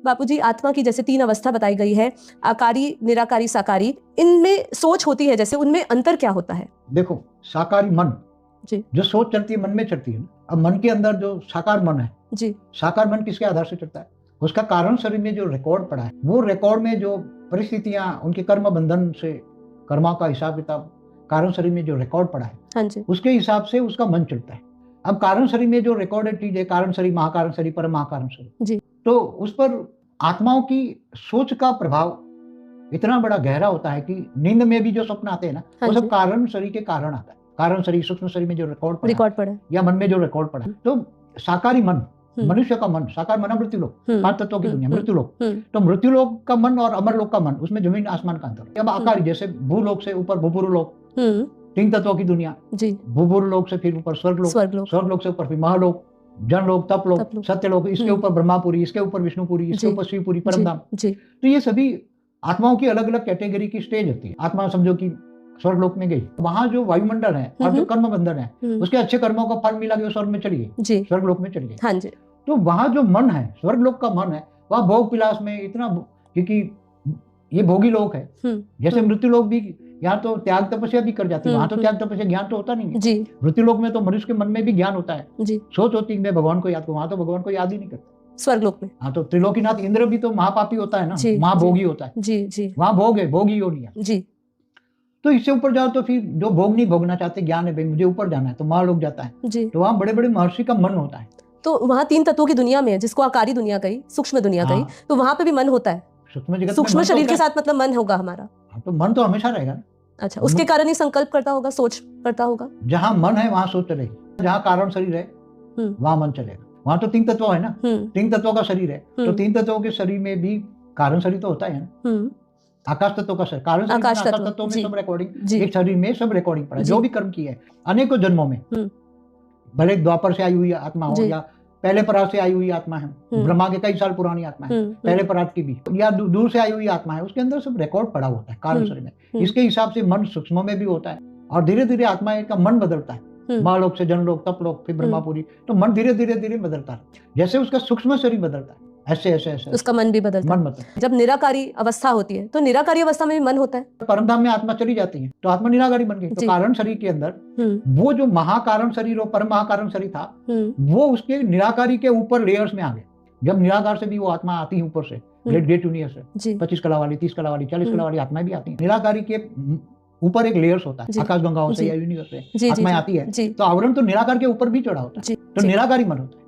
बापूजी, आत्मा की जैसे 3 अवस्था बताई गई है, आकारी, निराकारी, साकारी, इनमें सोच होती है जैसे, उनमें अंतर क्या होता है? देखो, साकारी मन जी जो सोच चलती है मन में चलती है ना। अब मन के अंदर जो साकार मन है, जी साकार मन किसके आधार से चलता है? उसका कारण शरीर में जो रिकॉर्ड पड़ा है, वो रिकॉर्ड में जो परिस्थितियां, उनके कर्म बंधन से कर्मा का हिसाब किताब, कारण शरीर में जो रिकॉर्ड पड़ा है, हाँ जी उसके हिसाब से उसका मन चलता है। अब कारण शरीर में जो रिकॉर्डेड चीज है, कारण शरीर, महाकारण शरीर, परम महाकारण शरीर, जी तो उस पर आत्माओं की सोच का प्रभाव इतना बड़ा गहरा होता है कि नींद में भी जो स्वप्न आते हैं ना, हाँ वो सब जी। कारण शरीर के कारण आता है। कारण शरीर, सूक्ष्म शरीर में जो रिकॉर्ड रिकॉर्ड पड़ा है। या मन में जो रिकॉर्ड पड़ा है, तो साकारी मन, मनुष्य का मन, साकार मन मृत्युलोक, 5 तत्वों की दुनिया मृत्युलोक, तो मृत्युलोक का मन और अमरलोक का मन, उसमें जमीन आसमान का अंतर है। अब आकारी, जैसे भूलोक से ऊपर भूपुरलोक, 3 तत्वों की दुनिया जी, भूपुरलोक से फिर ऊपर स्वर्गलोक, स्वर्गलोक से ऊपर फिर महालोक, जनलोक, तपलोक, सत्यलोक, इसके ऊपर ब्रह्मापुरी, इसके ऊपर विष्णुपुरी, इसके ऊपर शिवपुरी, परमधाम। तो ये सभी आत्माओं की अलग अलग कैटेगरी की स्टेज होती है। आत्मा समझो कि स्वर्गलोक में गई, वहां जो वायुमंडल है और जो कर्म बंधन है, उसके अच्छे कर्मों का फल मिला के स्वर्ग में चली गई, स्वर्गलोक में चली गई। हाँ जी। तो वहां जो मन है, स्वर्गलोक का मन है, वहां भोग विलास में इतना, क्योंकि ये भोगी लोक है। जैसे मृत्यु लोक भी, यहाँ तो त्याग तपस्या भी कर जाती है, वहां तो त्याग तपस्या ज्ञान तो होता नहीं है। मृत्यु लोक में तो मनुष्य के मन में भी ज्ञान होता है, सोच होती है मैं भगवान को याद करूं, वहां तो भगवान को याद ही नहीं करता। स्वर्गलोक में हाँ, तो त्रिलोकीनाथ इंद्र भी तो महापापी होता है ना, महाभोगी होता है जी, वहां भोग है, भोगी योनिया जी। तो इससे ऊपर जाओ तो फिर जो भोग नहीं भोगना चाहते, ज्ञान है भाई मुझे ऊपर जाना है, तो महालोक जाता है जी। तो वहाँ बड़े बड़े महर्षि का मन होता है। तो वहाँ 3 तत्वों की दुनिया में, जिसको आकारी दुनिया कही, सूक्ष्म दुनिया कही, तो वहाँ पे भी मन होता है। सूक्ष्म शरीर के साथ मतलब मन होगा हमारा। तो मन तो हमेशा रहेगा। अच्छा, उसके कारण ही संकल्प करता होगा, सोच करता होगा। जहाँ मन है वहाँ सोच चलेगी, जहाँ कारण शरीर है वहाँ मन चलेगा। वहाँ तो 3 तत्व है ना, 3 तत्वों का शरीर है, तो 3 तत्वों के शरीर में भी कारण शरीर तो होता है ना, आकाश तत्व का शरीर, कारण शरीर, आकाश तत्व में सब रिकॉर्डिंग, एक शरीर में सब रिकॉर्डिंग पड़ा है, जो भी कर्म किया है अनेकों जन्मों में, भले द्वापर से आई हुई आत्मा हो या पहले परात से आई हुई आत्मा है, ब्रह्मा के कई साल पुरानी आत्मा है, पहले परात की भी, या दूर से आई हुई आत्मा है, उसके अंदर सब रिकॉर्ड पड़ा होता है कारण शरीर में। इसके हिसाब से मन सूक्ष्म में भी होता है, और धीरे धीरे आत्मा का मन बदलता है, महालोक से जनलोक, तपलोक, फिर ब्रह्मापुरी, तो मन धीरे धीरे धीरे बदलता है, जैसे उसका सूक्ष्म शरीर बदलता है, ऐसे ऐसे ऐसे उसका मन भी बदलता है। जब निराकारी अवस्था होती है, तो निराकारी अवस्था में भी मन होता है। परमधाम में आत्मा चली जाती है तो आत्मा निराकारी बन गई। तो कारण शरीर के अंदर वो जो महाकारण शरीर और परम महाकारण शरीर था, वो उसके निराकारी के ऊपर लेयर्स में आ गए। जब निराकार से भी वो आत्मा आती है ऊपर से, ग्रेट यूनिवर्स से, 25 कला वाली, 30 कला वाली, 40 कला वाली आत्माएं भी आती है। निराकारी के ऊपर एक लेयर्स होता है, आकाश गंगाओं से या यूनिवर्स से आत्माएं आती है, तो आवरण तो निराकार के ऊपर भी चढ़ा होता है, तो निराकारी मन होता है।